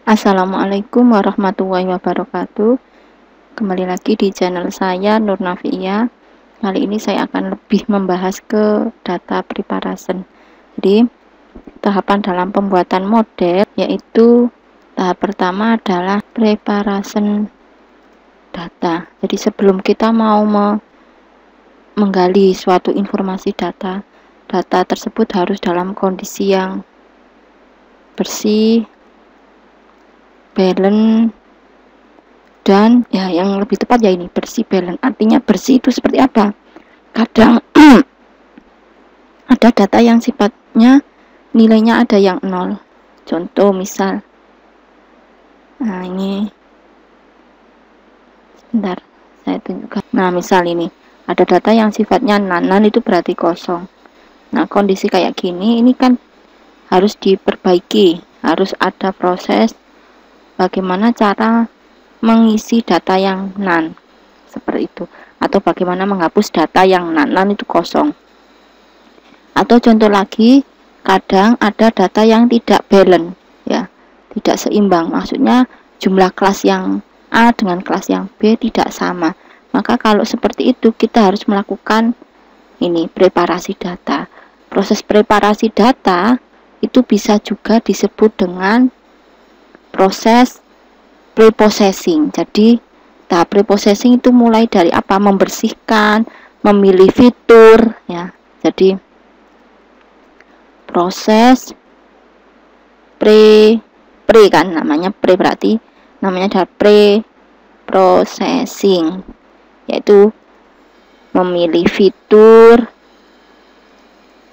Assalamualaikum warahmatullahi wabarakatuh. Kembali lagi di channel saya Nur Nafia. Kali ini saya akan lebih membahas ke data preparation. Jadi tahapan dalam pembuatan model, yaitu tahap pertama adalah preparation data. Jadi sebelum kita mau menggali suatu informasi data tersebut harus dalam kondisi yang bersih, balance, dan ya yang lebih tepat ya ini bersih balance. Artinya bersih itu seperti apa? Kadang ada data yang sifatnya nilainya ada yang nol. Contoh misal, nah ini sebentar saya tunjukkan. Nah misal ini ada data yang sifatnya none itu berarti kosong. Nah kondisi kayak gini ini kan harus diperbaiki, harus ada proses bagaimana cara mengisi data yang none seperti itu, atau bagaimana menghapus data yang none itu kosong. Atau contoh lagi, kadang ada data yang tidak balance ya, tidak seimbang, maksudnya jumlah kelas yang A dengan kelas yang B tidak sama. Maka kalau seperti itu kita harus melakukan ini preparasi data. Proses preparasi data itu bisa juga disebut dengan proses preprocessing. Jadi tahap preprocessing itu mulai dari apa? Membersihkan, memilih fitur ya. Jadi proses pre kan namanya pre, berarti namanya adalah preprocessing, yaitu memilih fitur,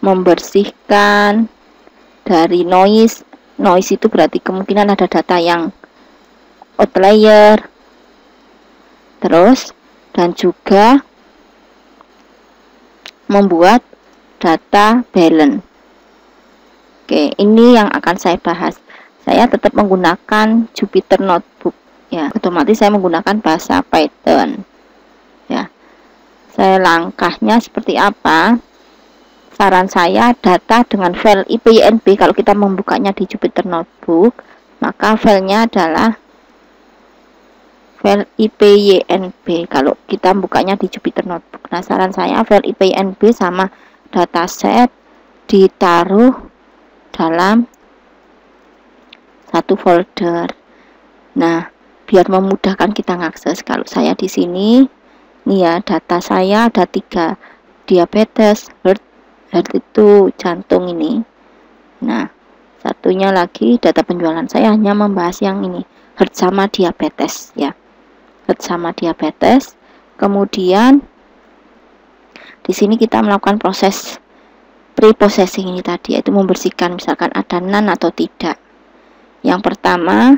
membersihkan dari noise itu berarti kemungkinan ada data yang outlier, terus dan juga membuat data balance. Oke, ini yang akan saya bahas. Saya tetap menggunakan Jupyter Notebook ya, otomatis saya menggunakan bahasa Python ya. Saya langkahnya seperti apa? Saran saya, data dengan file IPYNB, kalau kita membukanya di Jupyter Notebook, maka filenya adalah file IPYNB kalau kita bukanya di Jupyter Notebook. Nah, saran saya file IPYNB sama dataset ditaruh dalam satu folder. Nah, biar memudahkan kita mengakses, kalau saya di sini, nih ya, data saya ada 3, diabetes, heart itu jantung ini. Nah, satunya lagi data penjualan, saya hanya membahas yang ini, heart sama diabetes ya, heart sama diabetes. Kemudian di sini kita melakukan proses preprocessing ini tadi, yaitu membersihkan misalkan ada none atau tidak. Yang pertama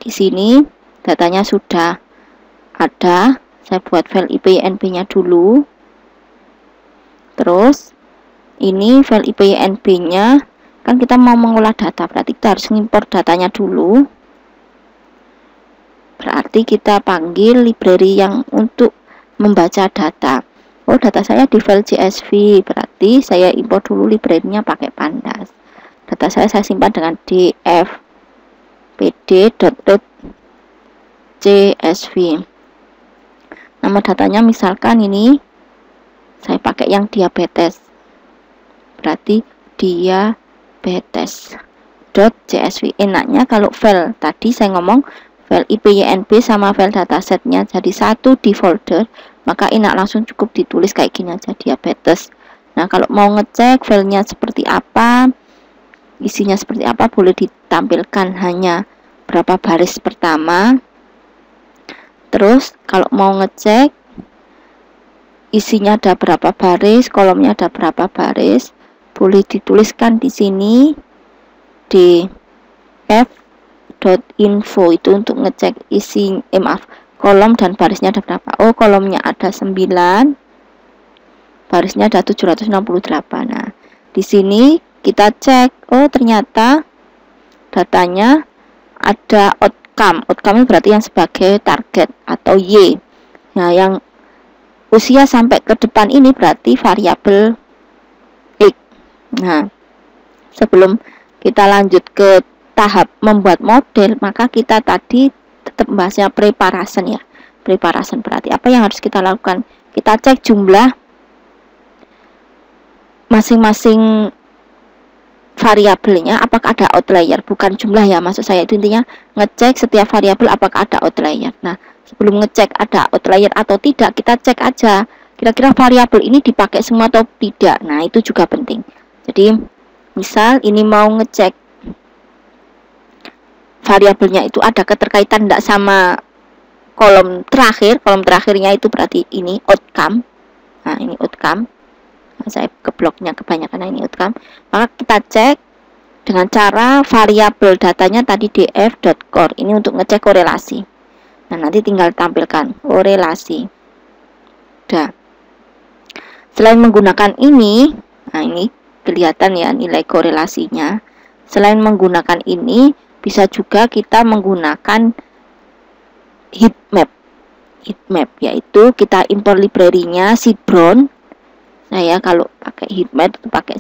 di sini datanya sudah ada, saya buat file IPYNB-nya dulu. Terus ini file IPYNB-nya kan kita mau mengolah data, berarti kita harus mengimpor datanya dulu. Berarti kita panggil library yang untuk membaca data. Oh, data saya di file CSV, berarti saya impor dulu library-nya pakai pandas. Data saya simpan dengan dfpd.csv. Nama datanya misalkan ini saya pakai yang diabetes, berarti diabetes.csv. Enaknya kalau file tadi saya ngomong file IPYNB sama file datasetnya jadi satu di folder, maka enak langsung cukup ditulis kayak gini aja, diabetes. Nah, kalau mau ngecek filenya seperti apa, isinya seperti apa, boleh ditampilkan hanya berapa baris pertama. Terus kalau mau ngecek isinya ada berapa baris, kolomnya ada berapa baris, boleh dituliskan di sini df.info, itu untuk ngecek isi kolom dan barisnya ada berapa. Oh, kolomnya ada 9, barisnya ada 768. Nah, di sini kita cek, oh ternyata datanya ada outcome ini berarti yang sebagai target atau Y. Nah, yang usia sampai ke depan ini berarti variabel X. Nah, sebelum kita lanjut ke tahap membuat model, maka kita tadi tetap bahasnya preparation ya. Preparation berarti apa yang harus kita lakukan? Kita cek jumlah masing-masing variabelnya, apakah ada outlier, bukan jumlah ya, maksud saya itu intinya ngecek setiap variabel apakah ada outlier. Nah, sebelum ngecek ada outlier atau tidak, kita cek aja kira-kira variabel ini dipakai semua atau tidak. Nah, itu juga penting. Jadi misal ini mau ngecek variabelnya itu ada keterkaitan tidak sama kolom terakhirnya itu berarti ini outcome. Nah, ini outcome. Saya ke bloknya kebanyakan, ini outcome. Maka kita cek dengan cara variabel datanya tadi df.core ini untuk ngecek korelasi. Nah, nanti tinggal tampilkan korelasi. Udah. Selain menggunakan ini, nah ini kelihatan ya nilai korelasinya. Selain menggunakan ini, bisa juga kita menggunakan heat map. Heat map yaitu kita import library-nya Cibron. Saya kalau pakai heat map itu pakai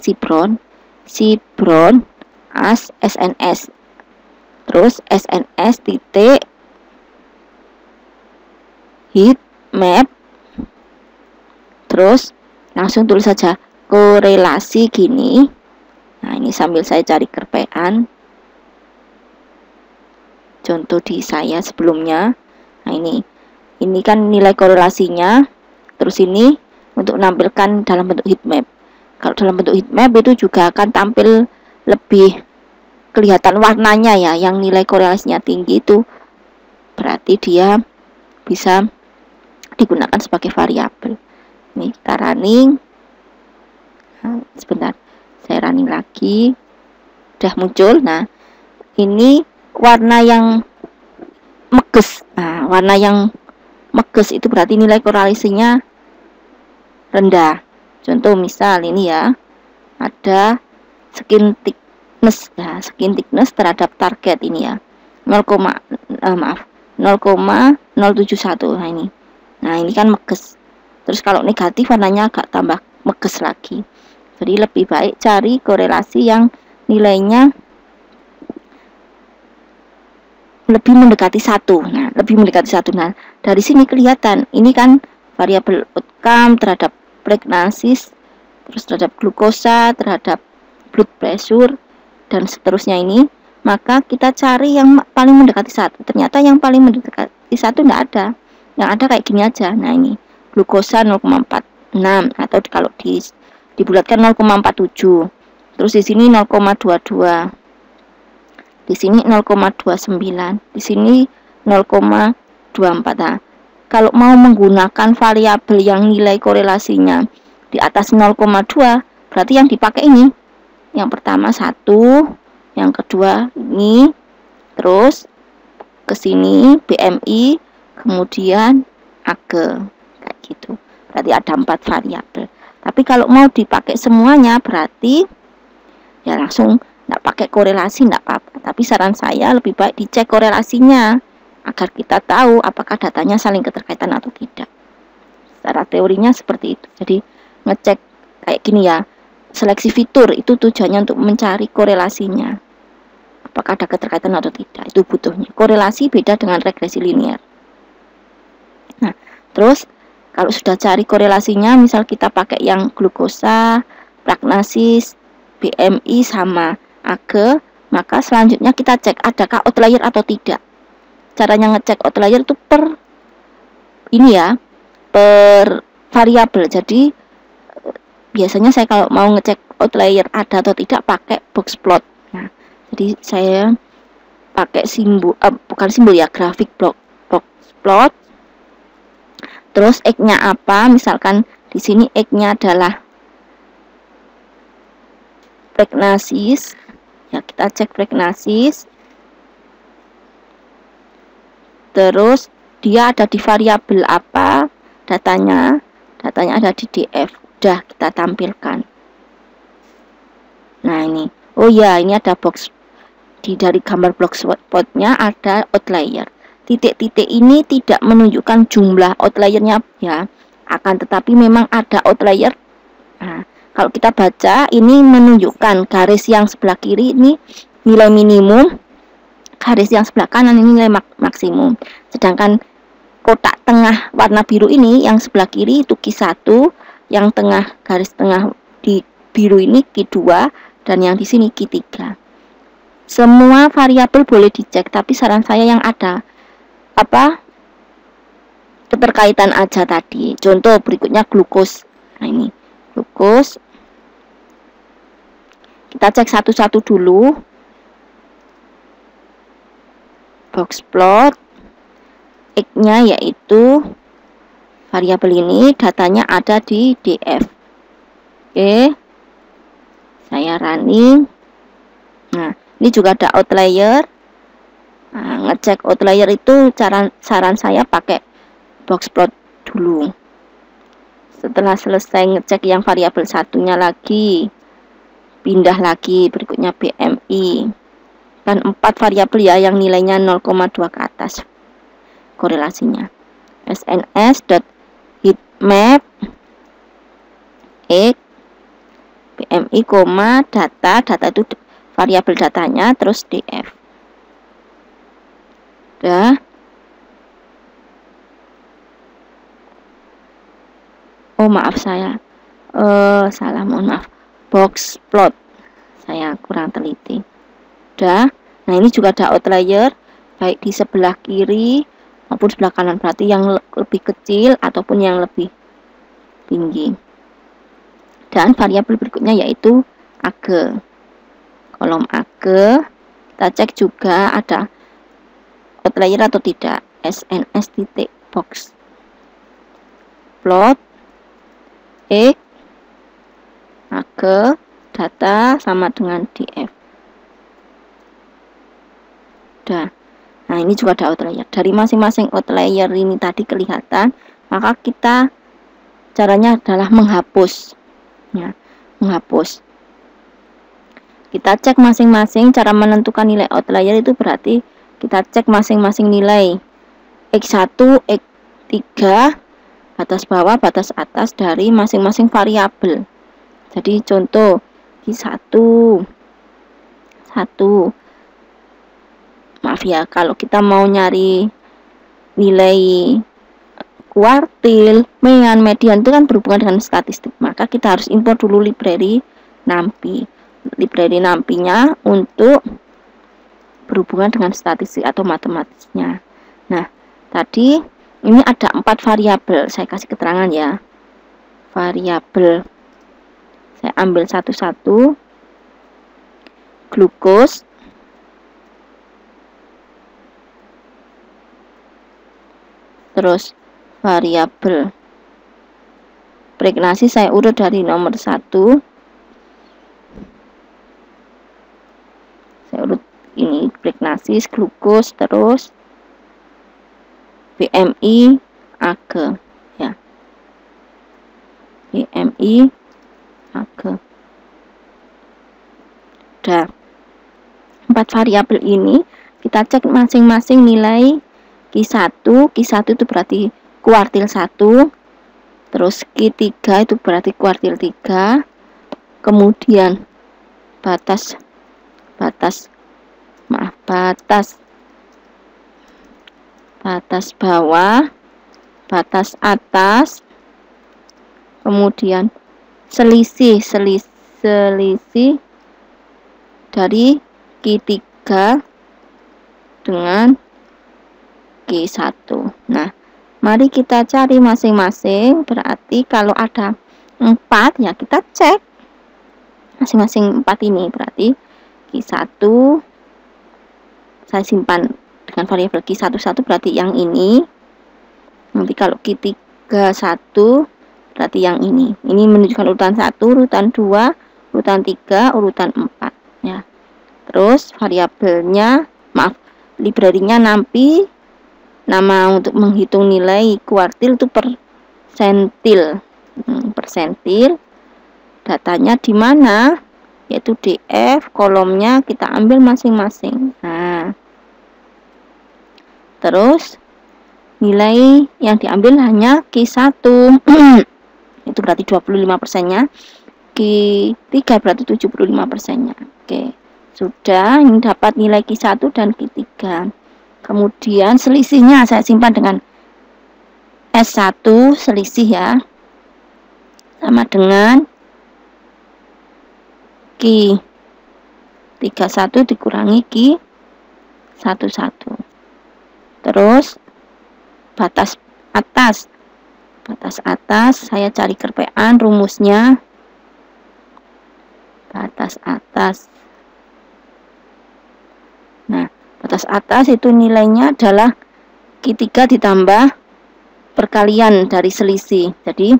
Cibron as SNS. Terus SNS titik heat map. Terus langsung tulis saja korelasi gini. Nah, ini sambil saya cari kerpean. Contoh di saya sebelumnya. Nah, ini kan nilai korelasinya. Terus ini untuk menampilkan dalam bentuk heat map. Kalau dalam bentuk heat map itu juga akan tampil lebih kelihatan warnanya ya. Yang nilai korelasinya tinggi itu berarti dia bisa digunakan sebagai variabel. Ini kita running. Nah, sebentar, saya running lagi. Udah muncul. Nah, ini warna yang meges. Nah, warna yang meges itu berarti nilai korelasinya rendah. Contoh misal ini ya, ada skin thickness ya, skin thickness terhadap target ini ya 0,071. Nah ini kan meges. Terus kalau negatif warnanya agak tambah meges lagi. Jadi lebih baik cari korelasi yang nilainya lebih mendekati 1. Nah, lebih mendekati 1. Nah, dari sini kelihatan ini kan variabel outcome terhadap prognosis, terus terhadap glukosa, terhadap blood pressure, dan seterusnya ini. Maka kita cari yang paling mendekati 1. Ternyata yang paling mendekati 1 tidak ada. Yang ada kayak gini aja. Nah, ini glukosa 0,46 atau kalau dibulatkan 0,47. Terus di sini 0,22. Di sini 0,29. Di sini 0,24. Nah, kalau mau menggunakan variabel yang nilai korelasinya di atas 0,2, berarti yang dipakai ini. Yang pertama 1, yang kedua ini, terus ke sini BMI, kemudian AG, kayak gitu. Berarti ada 4 variabel. Tapi kalau mau dipakai semuanya berarti ya langsung tidak pakai korelasi, tidak apa-apa. Tapi saran saya lebih baik dicek korelasinya agar kita tahu apakah datanya saling keterkaitan atau tidak. Secara teorinya seperti itu. Jadi ngecek kayak gini ya, seleksi fitur itu tujuannya untuk mencari korelasinya, apakah ada keterkaitan atau tidak. Itu butuhnya. Korelasi beda dengan regresi linear. Nah, terus kalau sudah cari korelasinya, misal kita pakai yang glukosa, prognosis, BMI sama AG, maka selanjutnya kita cek adakah outlier atau tidak. Caranya ngecek outlier itu per ini ya, per variabel. Jadi biasanya saya kalau mau ngecek outlier ada atau tidak pakai box plot. Nah, jadi saya pakai simbol bukan simbol ya, grafik box plot. Terus X-nya apa? Misalkan di sini X-nya adalah prognosis. Ya, kita cek prognosis. Terus dia ada di variabel apa? Datanya ada di DF. Udah kita tampilkan. Nah, ini. Oh ya, ini ada box dari gambar box plotnya ada outlier. Titik-titik ini tidak menunjukkan jumlah outliernya ya. Akan tetapi memang ada outlier. Nah, kalau kita baca ini menunjukkan garis yang sebelah kiri ini nilai minimum, garis yang sebelah kanan ini nilai maksimum, sedangkan kotak tengah warna biru ini yang sebelah kiri itu Q1, yang tengah garis tengah di biru ini Q2, dan yang di sini Q3. Semua variabel boleh dicek, tapi saran saya yang ada keterkaitan aja tadi. Contoh berikutnya glukos. Nah ini glukos, kita cek satu-satu dulu. Box plot, X-nya yaitu variabel ini, datanya ada di DF. Oke, saya running. Nah, ini juga ada outlier. Nah, ngecek outlier itu saran saya pakai box plot dulu. Setelah selesai ngecek yang variabel satunya lagi, pindah lagi berikutnya BMI. Kan 4 variabel ya yang nilainya 0,2 ke atas korelasinya. sns.heatmap X BMI, data itu variabel datanya, terus DF. Udah. Oh maaf saya salah, mohon maaf. Box plot saya kurang teliti. Udah. Nah ini juga ada outlier baik di sebelah kiri maupun sebelah kanan, berarti yang lebih kecil ataupun yang lebih tinggi. Dan variabel berikutnya yaitu AGE. Kolom AGE kita cek juga ada outlier atau tidak. sns.box plot X AGE data sama dengan DF. Udah. Nah ini juga ada outlier. Dari masing-masing outlier ini tadi kelihatan, maka kita caranya adalah menghapus ya, menghapus. Kita cek masing-masing. Cara menentukan nilai outlier itu berarti kita cek masing-masing nilai X1, X3, batas bawah, batas atas dari masing-masing variabel. Jadi contoh Q1 maaf ya, kalau kita mau nyari nilai kuartil, median itu kan berhubungan dengan statistik, maka kita harus import dulu library NumPy. Library NumPy-nya untuk berhubungan dengan statistik atau matematisnya. Nah, tadi ini ada 4 variabel, saya kasih keterangan ya. Variabel, saya ambil satu-satu. Glukos, terus variabel pregnasi saya urut dari nomor 1. Saya urut ini pregnasi, glukos, terus BMI, AGE ya. BMI, AGE. Udah. 4 variabel ini kita cek masing-masing nilai Q1 itu berarti kuartil 1, terus Q3 itu berarti kuartil 3, kemudian batas bawah, batas atas, kemudian selisih dari Q3 dengan Q1. Nah, mari kita cari masing-masing. Berarti kalau ada 4 ya kita cek masing-masing 4 ini. Berarti Q1 saya simpan dengan variabel Q11 berarti yang ini. Nanti kalau Q31 berarti yang ini. Ini menunjukkan urutan 1, urutan 2, urutan 3, urutan 4 ya. Terus variabelnya, library-nya NumPy. Nama untuk menghitung nilai kuartil itu persentil. Persentil. Datanya di mana? Yaitu DF, kolomnya kita ambil masing-masing. Nah, terus nilai yang diambil hanya Q1. Itu berarti 25%-nya. Q3 berarti 75%-nya. Oke. Sudah, ini dapat nilai Q1 dan Q3. Kemudian selisihnya saya simpan dengan S1 selisih ya, sama dengan Q31 dikurangi Q11. Terus batas atas saya cari kerpean, rumusnya batas atas. Nah, batas atas itu nilainya adalah Q3 ditambah perkalian dari selisih. Jadi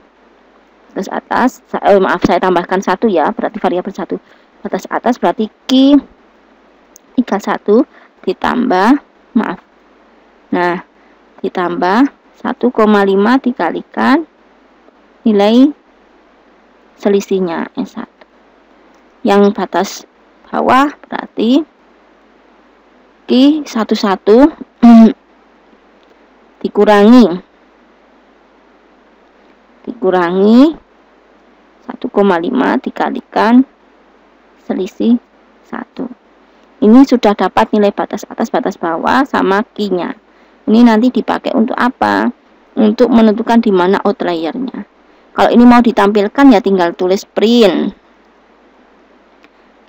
batas atas, saya tambahkan 1 ya, berarti variabel 1. Batas atas berarti Q31 ditambah, ditambah 1,5 dikalikan nilai selisihnya S1. Yang batas bawah berarti Q11 dikurangi 1,5 dikalikan selisih 1. Ini sudah dapat nilai batas atas, batas bawah sama Q-nya. Ini nanti dipakai untuk apa? Untuk menentukan di mana outliernya. Kalau ini mau ditampilkan ya tinggal tulis print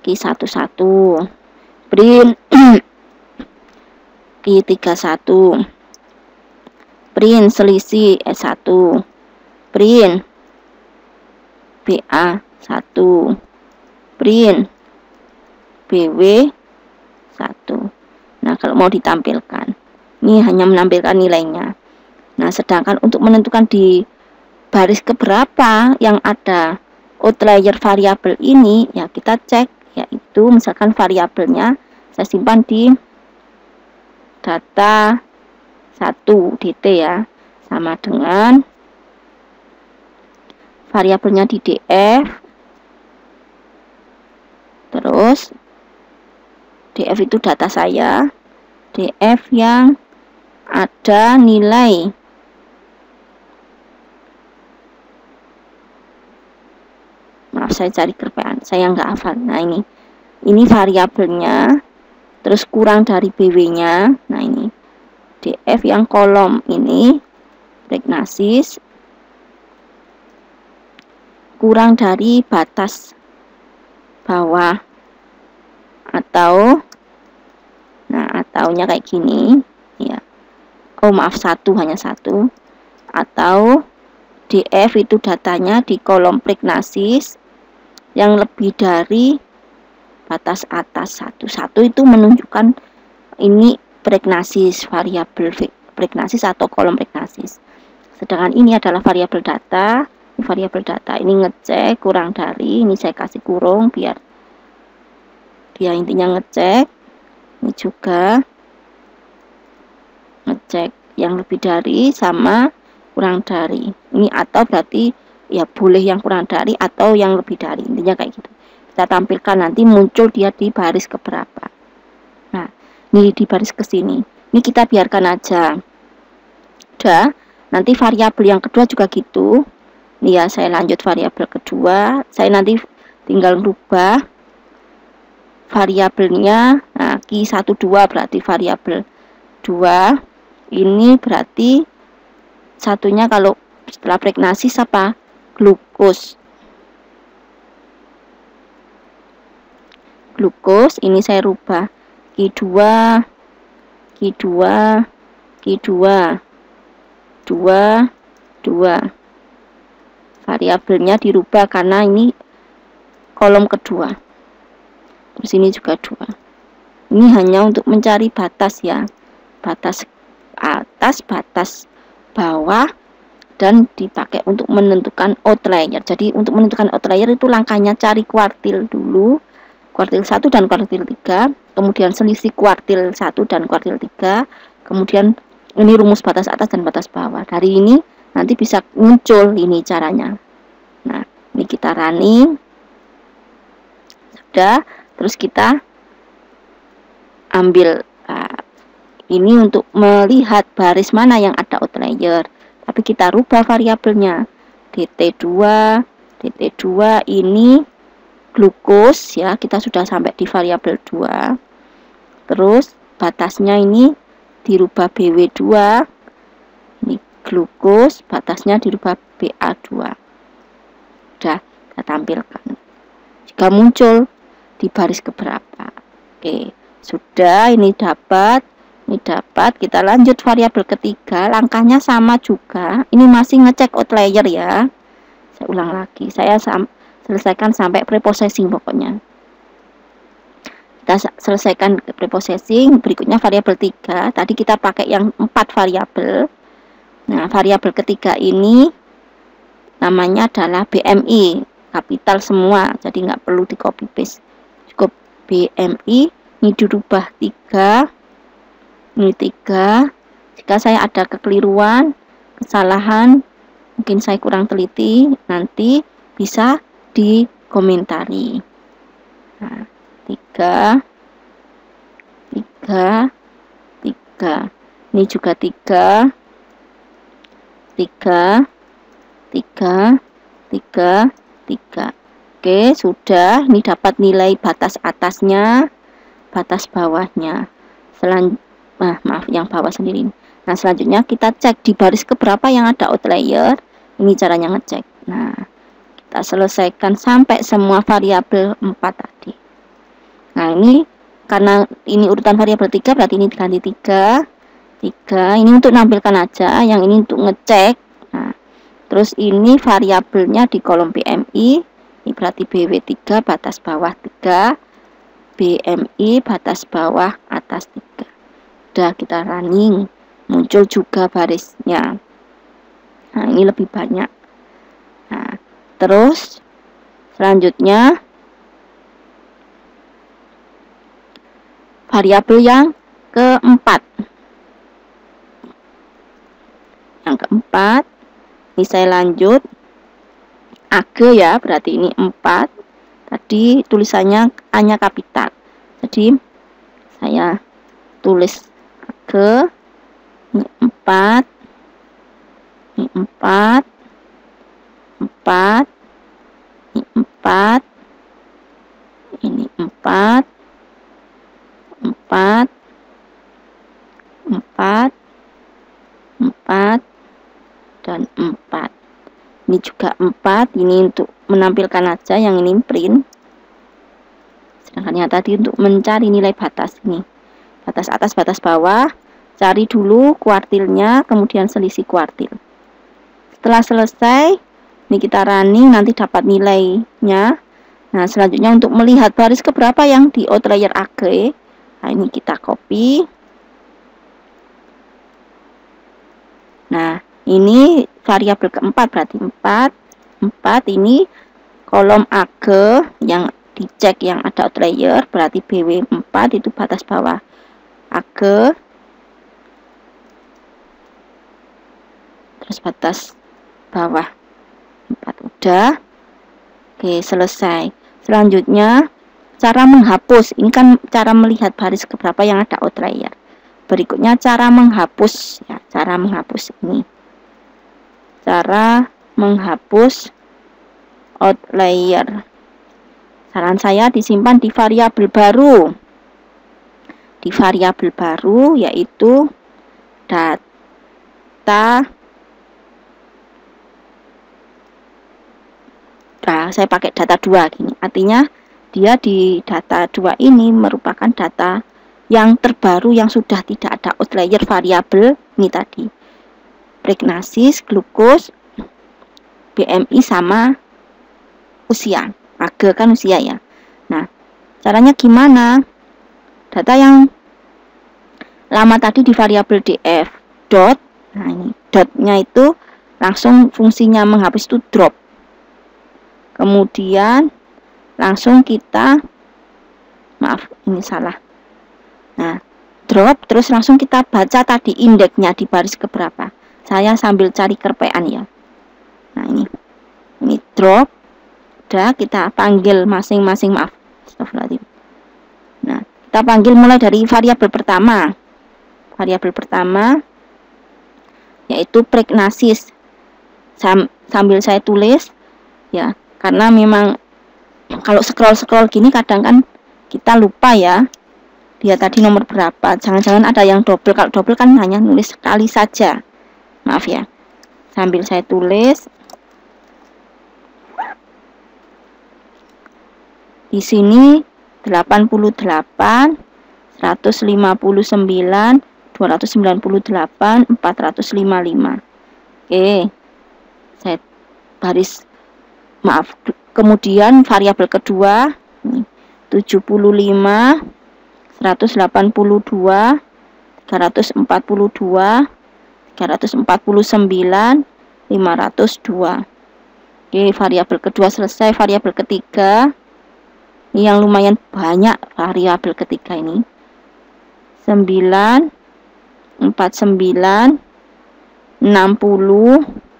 Q11, print Q31, print selisih S1, print BA1, print BW1. Nah, kalau mau ditampilkan, ini hanya menampilkan nilainya. Nah, sedangkan untuk menentukan di baris keberapa yang ada outlier variabel ini, ya kita cek, yaitu misalkan variabelnya saya simpan di data 1 dt ya, sama dengan variabelnya di df, terus df itu data saya, df yang ada nilai saya cari kerpean, saya nggak hafal. Nah, ini variabelnya, terus kurang dari BW-nya. Nah, ini df yang kolom ini prognosis kurang dari batas bawah, atau ataunya kayak gini ya. Hanya satu. Atau df itu datanya di kolom prognosis yang lebih dari batas atas 1. Itu menunjukkan ini prognosis, variabel prognosis atau kolom prognosis. Sedangkan ini adalah variabel data. Ini ngecek kurang dari, ini saya kasih kurung biar dia intinya ngecek. Ini juga ngecek yang lebih dari sama kurang dari. Ini atau berarti ya boleh yang kurang dari atau yang lebih dari, intinya kayak gitu. Kita tampilkan nanti muncul dia di baris keberapa. Nah, ini di baris ke sini. Ini kita biarkan aja. Udah, nanti variabel yang kedua juga gitu. Ini ya, saya lanjut variabel kedua. Saya nanti tinggal merubah variabelnya. Nah, Q12 berarti variabel 2. Ini berarti satunya kalau setelah prognosis apa? Glukos. Ini saya rubah Q2 2. Variabelnya dirubah karena ini kolom kedua. Terus ini juga 2. Ini hanya untuk mencari batas ya. Batas atas, batas bawah, dan dipakai untuk menentukan outlier. Jadi untuk menentukan outlier itu langkahnya cari kuartil dulu, kuartil 1 dan kuartil 3, kemudian selisih kuartil 1 dan kuartil 3, kemudian ini rumus batas atas dan batas bawah. Dari ini nanti bisa muncul ini caranya. Nah, ini kita running. Sudah, terus kita ambil ini untuk melihat baris mana yang ada outlier. Tapi kita rubah variabelnya. dt2 ini glukos ya, kita sudah sampai di variabel 2. Terus batasnya ini dirubah BW2, ini glukos, batasnya dirubah BA2. Sudah kita tampilkan. Jika muncul di baris keberapa. Oke, sudah, ini dapat, kita lanjut variabel ketiga, langkahnya sama juga. Ini masih ngecek outlier ya. Saya ulang lagi, saya selesaikan sampai preprocessing pokoknya. Kita selesaikan preprocessing, berikutnya variabel 3. Tadi kita pakai yang 4 variabel. Nah, variabel ketiga ini namanya adalah BMI, kapital semua, jadi nggak perlu di copy paste. Cukup BMI, ini dirubah 3. Ini 3. Jika saya ada kekeliruan, kesalahan, mungkin saya kurang teliti, nanti bisa dikomentari. Nah, 3. Ini juga 3. Oke, sudah. Ini dapat nilai batas atasnya, batas bawahnya. Maaf, yang bawah sendiri. Nah, selanjutnya kita cek di baris keberapa yang ada outlier. Ini caranya ngecek. Nah, kita selesaikan sampai semua variabel 4 tadi. Nah, ini karena ini urutan variabel 3, berarti ini diganti 3. Ini untuk nampilkan aja, yang ini untuk ngecek. Nah, terus ini variabelnya di kolom BMI, ini berarti BW3 batas bawah 3, BMI batas bawah atas 3. Udah kita running, muncul juga barisnya. Nah, ini lebih banyak. Nah, terus selanjutnya variabel yang keempat. Yang keempat, ini saya lanjut. AG ya, berarti ini 4. Tadi tulisannya hanya kapital. Jadi saya tulis AG, ini 4. Ini 4. Ini 4. Ini 4. 4 dan 4. Ini juga 4. Ini untuk menampilkan aja, yang ini print. Sedangkan yang tadi untuk mencari nilai batas ini. Batas atas, batas bawah. Cari dulu kuartilnya, kemudian selisih kuartil. Setelah selesai, ini kita running, nanti dapat nilainya. Nah, selanjutnya untuk melihat baris keberapa yang di outlier AG. Nah, ini kita copy. Nah, ini variabel keempat, berarti 4 ini kolom AG yang dicek yang ada outlier, berarti BW4 itu batas bawah AG, terus batas bawah 4. Udah. Oke, selesai. Selanjutnya cara menghapus. Ini kan cara melihat baris keberapa yang ada outlier. Berikutnya cara menghapus ya, cara menghapus ini. Cara menghapus outlier. Saran saya disimpan di variabel baru. Di variabel baru yaitu data. Nah, saya pakai data 2 gini. Artinya dia di data 2 ini merupakan data yang terbaru yang sudah tidak ada outlier variabel ini tadi. Pregnasis, glukos, BMI sama usia. AG kan usia ya. Nah, caranya gimana? Data yang lama tadi di variabel df dot. Nah, ini dotnya itu langsung fungsinya menghapus itu drop. Kemudian langsung kita, maaf ini salah. Nah, drop, terus langsung kita baca tadi indeksnya di baris keberapa. Saya sambil cari kerpean ya. Nah, ini drop. Udah, kita panggil masing-masing, maaf. Astagfirullahaladzim. Nah, kita panggil mulai dari variabel pertama. Variabel pertama yaitu pregnasis. Sambil saya tulis ya, karena memang Kalau scroll gini kadang kan kita lupa ya, dia tadi nomor berapa. Jangan-jangan ada yang double. Kalau double kan hanya nulis sekali saja. Maaf ya. Sambil saya tulis. Di sini 88, 159, 298, 455. Oke. Saya baris, maaf. Kemudian variabel kedua 75, 182, 342, 349, 502. Oke, variabel kedua selesai. Variabel ketiga, ini yang lumayan banyak variabel ketiga ini. 9, 49, 60,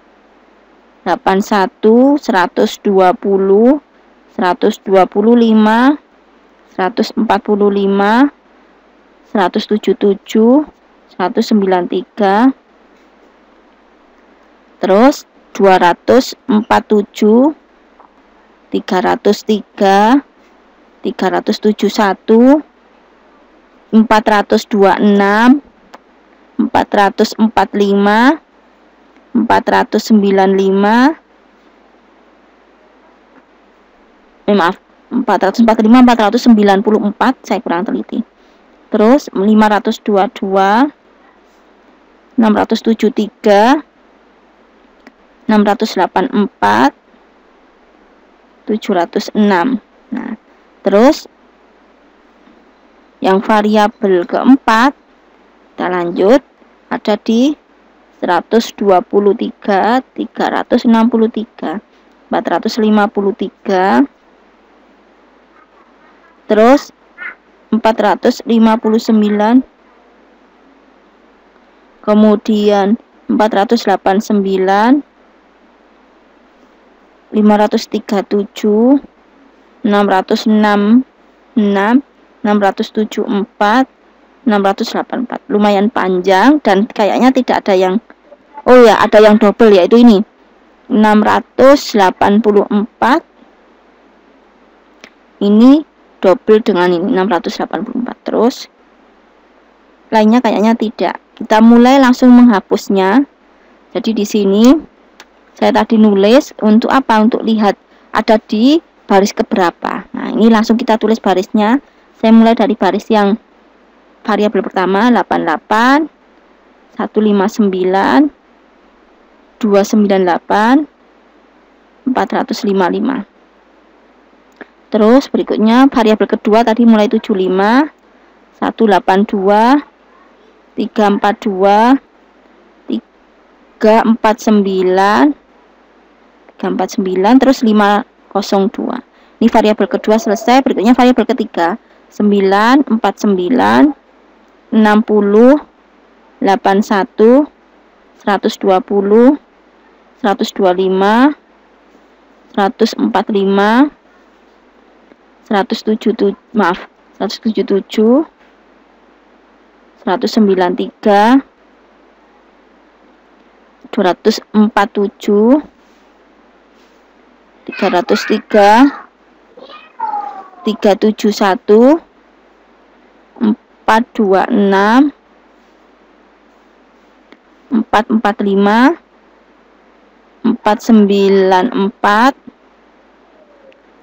81, 120, 125, 145, 177, 193, terus 247, 303, 371, 426, 445, 495, maaf, 445, 494, saya kurang teliti. Terus 522, 673, 684, 706. Nah, terus yang variabel keempat, kita lanjut, ada di 123, 363, 453, terus 459, kemudian 489, 537, 606, 674, 684. Lumayan panjang dan kayaknya tidak ada yang, oh ya, ada yang double, yaitu ini 684. Ini double dengan ini 684. Terus lainnya kayaknya tidak. Kita mulai langsung menghapusnya. Jadi di sini saya tadi nulis untuk apa? Untuk lihat ada di baris keberapa. Nah, ini langsung kita tulis barisnya. Saya mulai dari baris yang variabel pertama 88, 159, 298, 455. Terus berikutnya variabel kedua tadi mulai 75, 182, 342, 349, 349, terus 502. Ini variabel kedua selesai. Berikutnya variabel ketiga 949, 60, 81, 120, 125, 145, 177, maaf, 177, 193, 247, 303, 371, 426, 445, 494,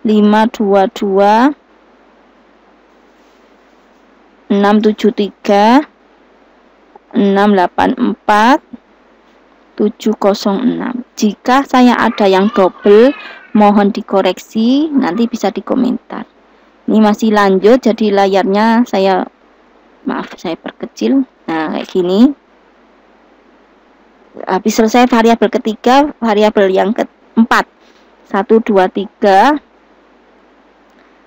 522, 673, 684, 706. Jika saya ada yang double, mohon dikoreksi, nanti bisa di komentar. Ini masih lanjut, jadi layarnya saya perkecil. Nah, kayak gini. Habis selesai variabel ketiga, variabel yang keempat 123,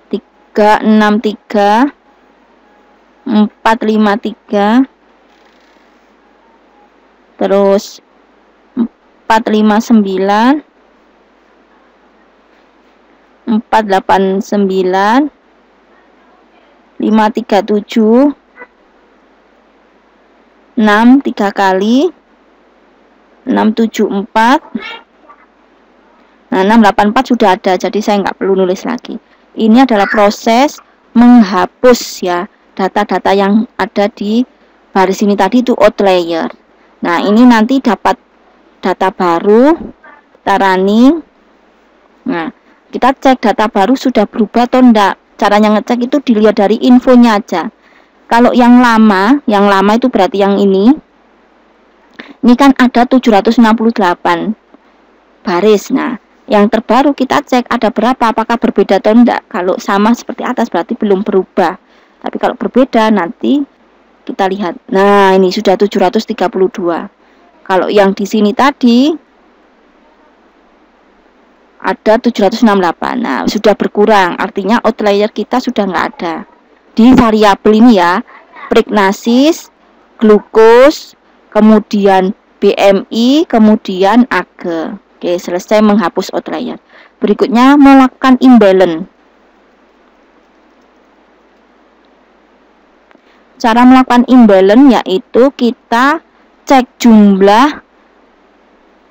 363, 453, terus 459, 489, 537, 6 3 kali, 674. Nah, 684 sudah ada, jadi saya nggak perlu nulis lagi. Ini adalah proses menghapus ya data-data yang ada di baris ini tadi, itu outlier. Nah, ini nanti dapat data baru, kita running. Nah, kita cek data baru sudah berubah atau enggak. Caranya ngecek itu dilihat dari infonya aja. Kalau yang lama itu berarti yang ini kan ada 768 baris. Nah, yang terbaru kita cek ada berapa, apakah berbeda atau enggak. Kalau sama seperti atas berarti belum berubah. Tapi kalau berbeda nanti kita lihat. Nah, ini sudah 732. Kalau yang di sini tadi ada 768. Nah, sudah berkurang. Artinya outlier kita sudah nggak ada. Di variabel ini ya, prognosis, glukos, kemudian BMI, kemudian AGE. Oke, selesai menghapus outlier. Berikutnya melakukan imbalance. Cara melakukan imbalance yaitu kita cek jumlah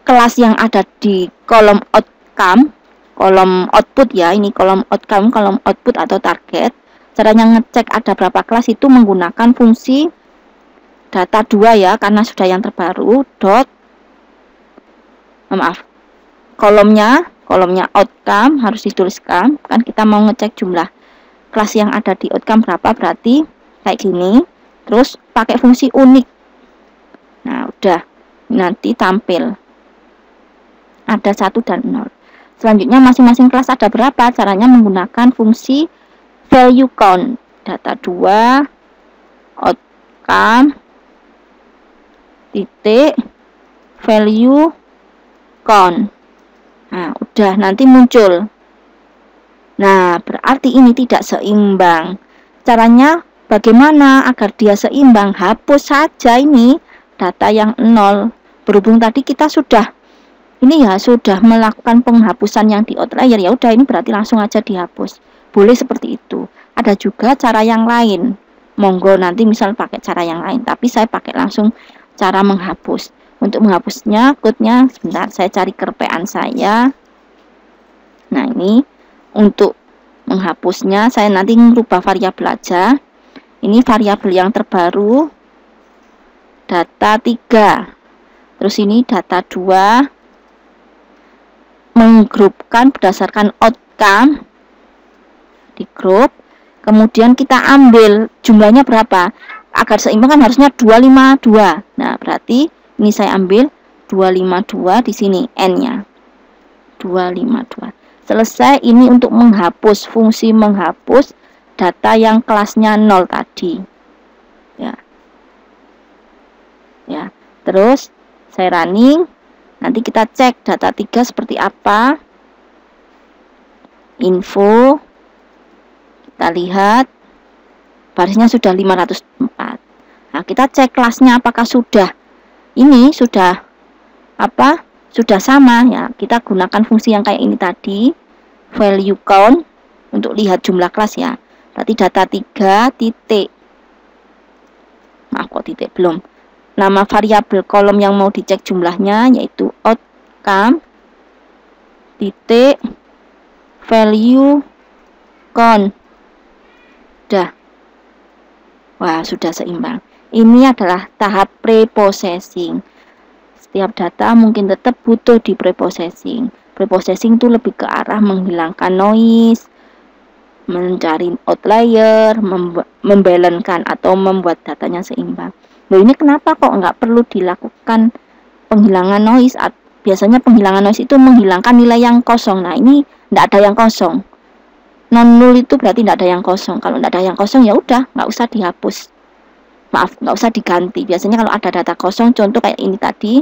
kelas yang ada di kolom outcome, kolom output ya, ini kolom outcome, kolom output atau target. Caranya ngecek ada berapa kelas itu menggunakan fungsi data 2 ya, karena sudah yang terbaru, kolomnya outcome harus dituliskan, kan kita mau ngecek jumlah kelas yang ada di outcome berapa, berarti kayak gini, terus pakai fungsi unik. Nah, udah, nanti tampil ada 1 dan 0. Selanjutnya masing-masing kelas ada berapa, caranya menggunakan fungsi value count, data 2 outcome titik value count. Nah, udah, nanti muncul. Nah, berarti ini tidak seimbang. Caranya bagaimana agar dia seimbang? Hapus saja ini data yang 0. Berhubung tadi kita sudah melakukan penghapusan yang di outlier, ya udah, ini berarti langsung aja dihapus. Boleh seperti itu. Ada juga cara yang lain. Monggo nanti misal pakai cara yang lain, tapi saya pakai langsung cara menghapus. Untuk menghapusnya, code-nya sebentar, saya cari kerpean saya. Nah, ini untuk menghapusnya saya nanti merubah variabel aja. Ini variabel yang terbaru, data 3. Terus ini data 2. Menggrupkan berdasarkan outcome, di grup. Kemudian kita ambil jumlahnya berapa. Agar seimbang kan harusnya 252. Nah, berarti ini saya ambil 252 di sini n-nya. 252. Selesai. Ini untuk menghapus, fungsi menghapus data yang kelasnya 0 tadi. Ya. Ya. Terus saya running. Nanti kita cek data 3 seperti apa. Info. Kita lihat barisnya sudah 504. Nah, kita cek kelasnya apakah sudah sudah sama ya. Kita gunakan fungsi yang kayak ini tadi, value count, untuk lihat jumlah kelas ya. Berarti data 3 titik. Maaf, kok titik belum. Nama variabel kolom yang mau dicek jumlahnya yaitu outcome titik value count. Dah. Wah, sudah seimbang. Ini adalah tahap preprocessing. Setiap data mungkin tetap butuh di preprocessing. Preprocessing itu lebih ke arah menghilangkan noise, mencari outlier, membalancekan atau membuat datanya seimbang. Loh, ini kenapa kok nggak perlu dilakukan penghilangan noise? Biasanya penghilangan noise itu menghilangkan nilai yang kosong. Nah, ini nggak ada yang kosong. Non-null itu berarti nggak ada yang kosong. Kalau nggak ada yang kosong, ya udah, nggak usah dihapus. Maaf, nggak usah diganti. Biasanya kalau ada data kosong, contoh kayak ini tadi,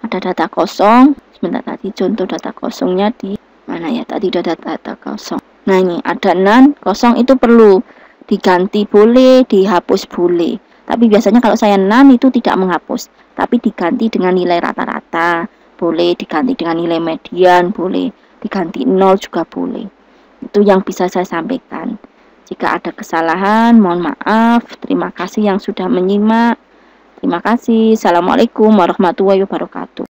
ada data kosong. Sebentar, tadi contoh data kosongnya di mana ya? Tadi udah data kosong. Nah, ini ada none kosong, itu perlu diganti, boleh, dihapus boleh. Tapi biasanya kalau saya none itu tidak menghapus, tapi diganti dengan nilai rata-rata, boleh diganti dengan nilai median, boleh diganti 0 juga boleh. Itu yang bisa saya sampaikan. Jika ada kesalahan, mohon maaf. Terima kasih yang sudah menyimak. Terima kasih. Assalamualaikum warahmatullahi wabarakatuh.